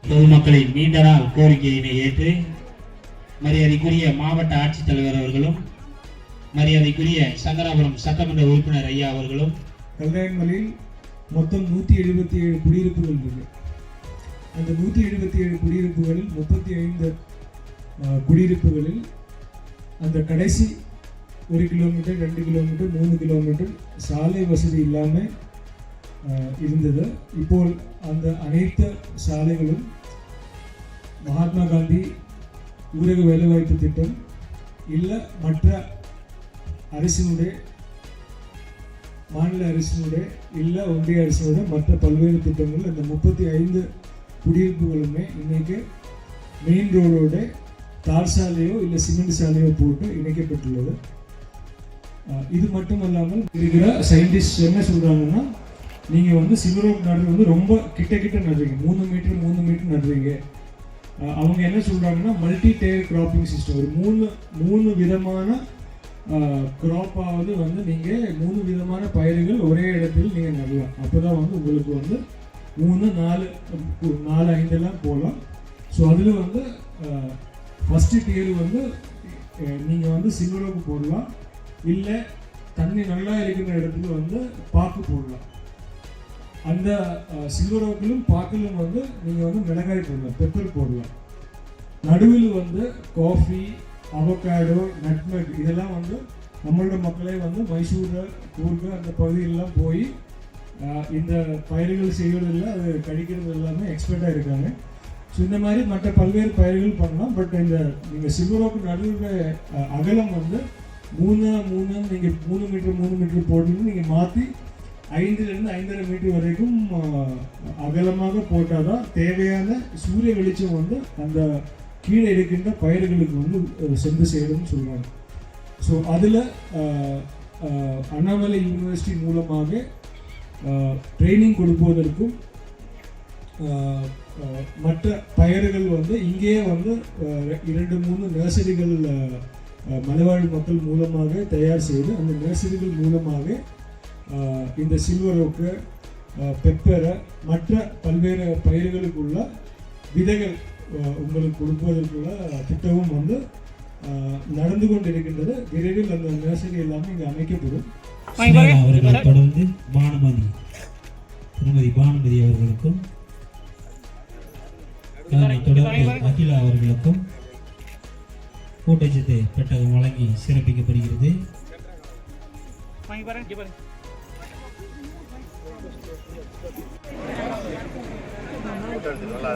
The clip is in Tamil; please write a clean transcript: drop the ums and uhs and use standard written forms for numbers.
பொதுமக்களின் நீண்ட நாள் கோரிக்கையினை ஏற்று மரியாதைக்குரிய மாவட்ட ஆட்சித்தலைவர் அவர்களும் மரியாதைக்குரிய சங்கராபுரம் சட்டமன்ற உறுப்பினர் ஐயா அவர்களும் கல்ராயன்மலையில் மொத்தம் 177 குடியிருப்புகள் இருக்கு. அந்த 177 குடியிருப்புகளில் 35 குடியிருப்புகளில் அந்த கடைசி 1 கிலோமீட்டர் 2 கிலோமீட்டர் 3 கிலோமீட்டர் சாலை வசதி இல்லாமல் இருந்தது. இப்போ அந்த அனைத்து சாலைகளும் மகாத்மா காந்தி ஊரக வேலைவாய்ப்பு திட்டம் இல்லை மற்ற அரசினுடைய மாநில அரசினுடைய இல்லை ஒன்றிய அரசினுடைய மற்ற பல்வேறு திட்டங்கள் அந்த 35 குடியிருப்புகளுமே இன்னைக்கு மெயின் ரோடோட தார் சாலையோ இல்லை சிமெண்ட் சாலையோ போட்டு இணைக்கப்பட்டுள்ளது. இது மட்டும் இல்லாமல் இருக்கிற சயின்டிஸ்ட் என்ன சொல்கிறாங்கன்னா, நீங்கள் சில்வர் நடுறது ரொம்ப கிட்ட நடுறீங்க, 3 மீட்டர் நடுறீங்க. அவங்க என்ன சொல்கிறாங்கன்னா, மல்டி டயர் கிராப்பிங் சிஸ்டம், ஒரு மூணு விதமான கிராப்பாவது நீங்கள் 3 விதமான பயிர்கள் ஒரே இடத்தில் நீங்கள் நடலாம். அப்போ தான் உங்களுக்கு 3, 4, 5 போகலாம். ஸோ அதில் ஃபஸ்ட்டு டியர் நீங்கள் சில்வரோக்கு போடலாம், இல்லை தண்ணி நல்லா இருக்கிற இடத்துல பாக்கு போடலாம். அந்த சில்வரோக்கிலும் பாக்கிலும் நீங்கள் மிளகாய் போடலாம், பெப்பர் போடலாம். நடுவில் காஃபி, அவகாடோ, நட்மெக் இதெல்லாம் நம்மளோட மக்களே மைசூர், கூர்க் அந்த பகுதியெல்லாம் போய் இந்த பயிர்கள் செய்வதில் அது கழிக்கிறது எல்லாமே எக்ஸ்பர்ட்டாக இருக்காங்க. ஸோ இந்த மாதிரி மற்ற பல்வேறு பயிர்கள் பண்ணலாம். பட் நீங்கள் சில்வரோக்கு நடுவில் அகலம் 3 நீங்கள் 3 மீட்டர் போட்டு நீங்கள் மாற்றி 5லேருந்து 5.5 மீட்டர் வரைக்கும் அகலமாக போட்டால் தான் தேவையான சூரிய வெளிச்சம் அந்த கீழே இருக்கின்ற பயிர்களுக்கு சென்று சேரும்னு சொல்லுவாங்க. ஸோ அதில் அண்ணாமலை யூனிவர்சிட்டி மூலமாக ட்ரைனிங் கொடுப்பதற்கும் மற்ற பயிர்கள் இங்கேயே 2-3 நர்சரிகள் மலைவாழ் மக்கள் மூலமாக தயார் செய்து அந்த நர்சரிகள் மூலமாக இந்த சில்வர் ஓக்கு, பெப்பரை, மற்ற பல்வேறு பயிர்களுக்குள்ள விதைகள் உங்களுக்கு கொடுப்பதற்குள்ள திட்டமும் நடந்து கொண்டிருக்கின்றது. விரைவில் அந்த நர்சரி எல்லாமே இங்கே அமைக்கப்படும். அவர்கள் தொடர்ந்து திருமதி பானுமதி அவர்களுக்கும் தொடர்ந்து அகிலா அவர்களுக்கும் ஊட்டச்சத்து பெட்டகம் வழங்கி சிறப்பிக்கப்படுகிறது. நல்லா